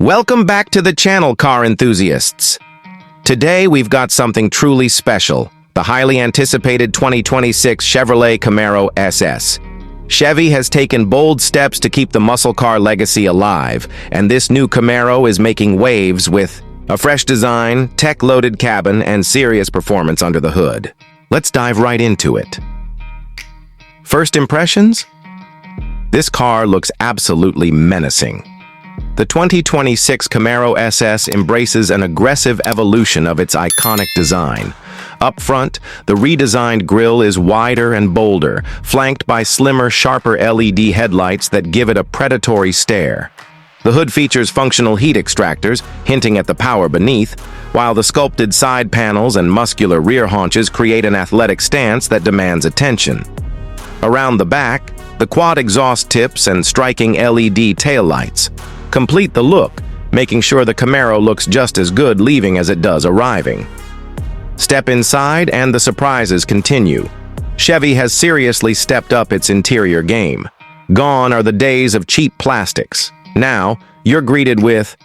Welcome back to the channel, car enthusiasts. Today we've got something truly special, the highly anticipated 2026 Chevrolet Camaro SS. Chevy has taken bold steps to keep the muscle car legacy alive, and this new Camaro is making waves with a fresh design, tech-loaded cabin, and serious performance under the hood. Let's dive right into it. First impressions? This car looks absolutely menacing. The 2026 Camaro SS embraces an aggressive evolution of its iconic design. Up front, the redesigned grille is wider and bolder, flanked by slimmer, sharper LED headlights that give it a predatory stare. The hood features functional heat extractors, hinting at the power beneath, while the sculpted side panels and muscular rear haunches create an athletic stance that demands attention. Around the back, the quad exhaust tips and striking LED taillights complete the look, making sure the Camaro looks just as good leaving as it does arriving. Step inside and the surprises continue. Chevy has seriously stepped up its interior game. Gone are the days of cheap plastics. Now, you're greeted with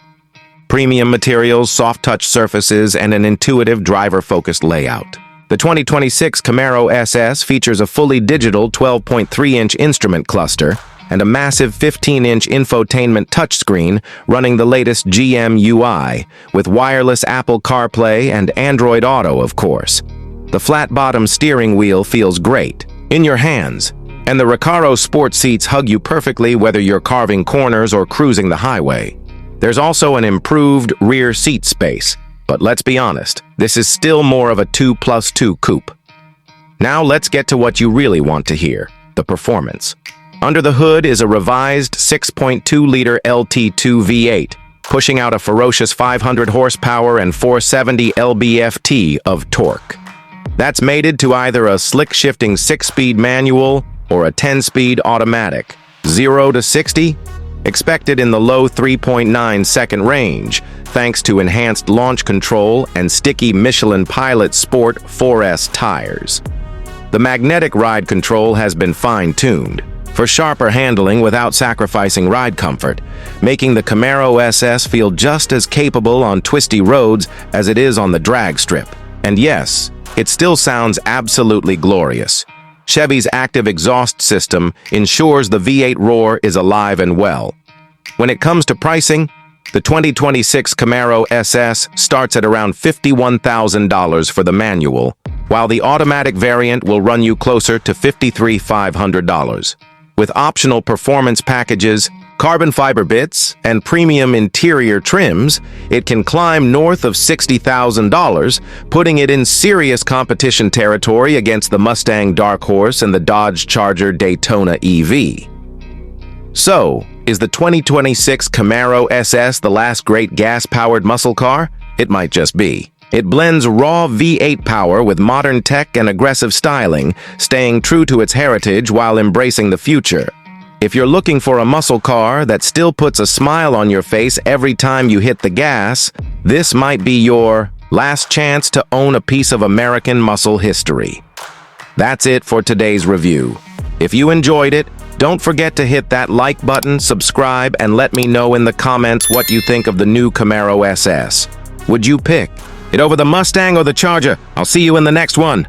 premium materials, soft-touch surfaces, and an intuitive driver-focused layout. The 2026 Camaro SS features a fully digital 12.3-inch instrument cluster and a massive 15-inch infotainment touchscreen running the latest GM UI, with wireless Apple CarPlay and Android Auto, of course. The flat-bottom steering wheel feels great, in your hands, and the Recaro sport seats hug you perfectly whether you're carving corners or cruising the highway. There's also an improved rear seat space, but let's be honest, this is still more of a 2+2 coupe. Now let's get to what you really want to hear, the performance. Under the hood is a revised 6.2-liter LT2 V8, pushing out a ferocious 500 horsepower and 470 lb-ft of torque. That's mated to either a slick-shifting 6-speed manual or a 10-speed automatic. 0 to 60? Expected in the low 3.9-second range, thanks to enhanced launch control and sticky Michelin Pilot Sport 4S tires. The magnetic ride control has been fine-tuned for sharper handling without sacrificing ride comfort, making the Camaro SS feel just as capable on twisty roads as it is on the drag strip. And yes, it still sounds absolutely glorious. Chevy's active exhaust system ensures the V8 roar is alive and well. When it comes to pricing, the 2026 Camaro SS starts at around $51,000 for the manual, while the automatic variant will run you closer to $53,500. With optional performance packages, carbon fiber bits, and premium interior trims, it can climb north of $60,000, putting it in serious competition territory against the Mustang Dark Horse and the Dodge Charger Daytona EV. So, is the 2026 Camaro SS the last great gas-powered muscle car? It might just be. It blends raw V8 power with modern tech and aggressive styling, staying true to its heritage while embracing the future. If you're looking for a muscle car that still puts a smile on your face every time you hit the gas, this might be your last chance to own a piece of American muscle history. That's it for today's review. If you enjoyed it, don't forget to hit that like button, subscribe, and let me know in the comments what you think of the new Camaro SS. Would you pick it over the Mustang or the Charger? I'll see you in the next one.